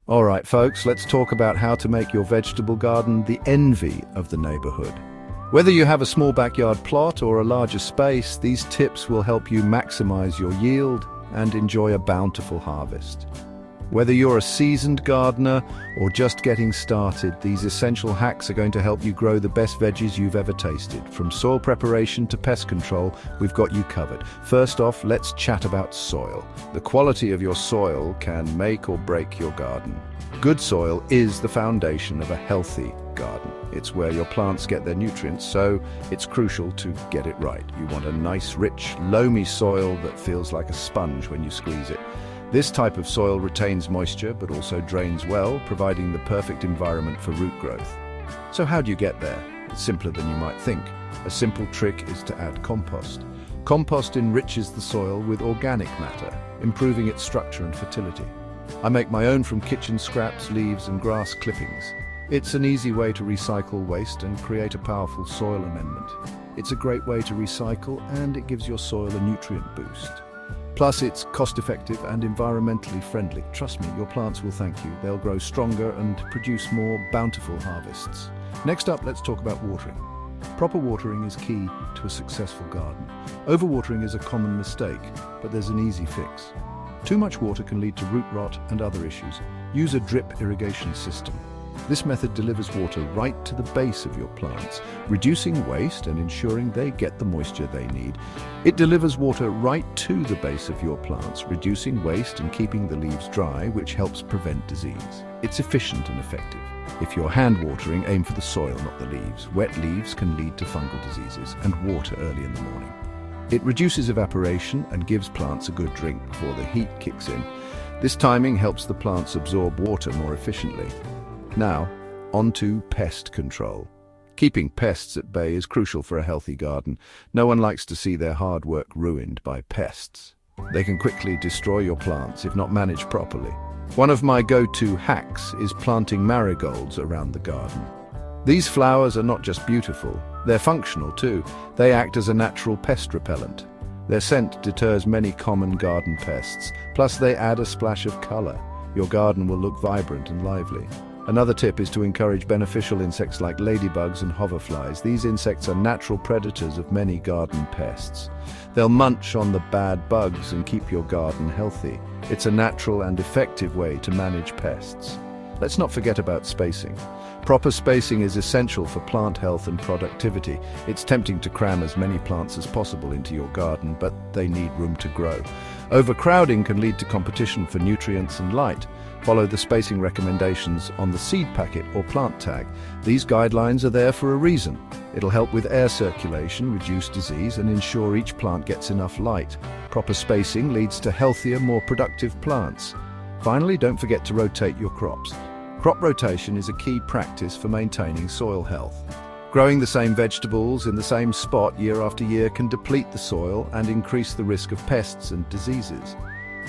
All right, folks, let's talk about how to make your vegetable garden the envy of the neighborhood. Whether you have a small backyard plot or a larger space, these tips will help you maximize your yield and enjoy a bountiful harvest. Whether you're a seasoned gardener or just getting started, these essential hacks are going to help you grow the best veggies you've ever tasted. From soil preparation to pest control, we've got you covered. First off, let's chat about soil. The quality of your soil can make or break your garden. Good soil is the foundation of a healthy garden. It's where your plants get their nutrients, so it's crucial to get it right. You want a nice, rich, loamy soil that feels like a sponge when you squeeze it. This type of soil retains moisture but also drains well, providing the perfect environment for root growth. So how do you get there? It's simpler than you might think. A simple trick is to add compost. Compost enriches the soil with organic matter, improving its structure and fertility. I make my own from kitchen scraps, leaves and grass clippings. It's an easy way to recycle waste and create a powerful soil amendment. It's a great way to recycle, and it gives your soil a nutrient boost. Plus, it's cost-effective and environmentally friendly. Trust me, your plants will thank you. They'll grow stronger and produce more bountiful harvests. Next up, let's talk about watering. Proper watering is key to a successful garden. Overwatering is a common mistake, but there's an easy fix. Too much water can lead to root rot and other issues. Use a drip irrigation system. This method delivers water right to the base of your plants, reducing waste and ensuring they get the moisture they need. It delivers water right to the base of your plants, reducing waste and keeping the leaves dry, which helps prevent disease. It's efficient and effective. If you're hand watering, aim for the soil, not the leaves. Wet leaves can lead to fungal diseases, and water early in the morning. It reduces evaporation and gives plants a good drink before the heat kicks in. This timing helps the plants absorb water more efficiently. Now, on to pest control. Keeping pests at bay is crucial for a healthy garden. No one likes to see their hard work ruined by pests. They can quickly destroy your plants if not managed properly. One of my go-to hacks is planting marigolds around the garden. These flowers are not just beautiful, they're functional too. They act as a natural pest repellent. Their scent deters many common garden pests, plus they add a splash of color. Your garden will look vibrant and lively. Another tip is to encourage beneficial insects like ladybugs and hoverflies. These insects are natural predators of many garden pests. They'll munch on the bad bugs and keep your garden healthy. It's a natural and effective way to manage pests. Let's not forget about spacing. Proper spacing is essential for plant health and productivity. It's tempting to cram as many plants as possible into your garden, but they need room to grow. Overcrowding can lead to competition for nutrients and light. Follow the spacing recommendations on the seed packet or plant tag. These guidelines are there for a reason. It'll help with air circulation, reduce disease, and ensure each plant gets enough light. Proper spacing leads to healthier, more productive plants. Finally, don't forget to rotate your crops. Crop rotation is a key practice for maintaining soil health. Growing the same vegetables in the same spot year after year can deplete the soil and increase the risk of pests and diseases.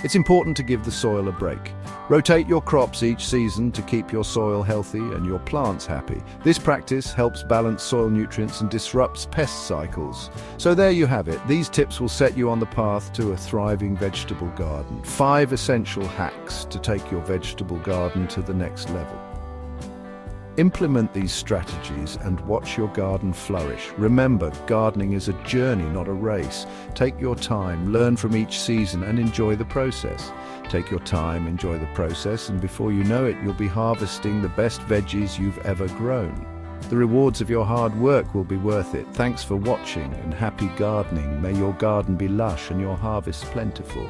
It's important to give the soil a break. Rotate your crops each season to keep your soil healthy and your plants happy. This practice helps balance soil nutrients and disrupts pest cycles. So there you have it. These tips will set you on the path to a thriving vegetable garden. 5 essential hacks to take your vegetable garden to the next level. Implement these strategies and watch your garden flourish. Remember, gardening is a journey, not a race. Take your time, learn from each season, and enjoy the process. Take your time, enjoy the process, and before you know it, you'll be harvesting the best veggies you've ever grown. The rewards of your hard work will be worth it. Thanks for watching, and happy gardening. May your garden be lush and your harvest plentiful.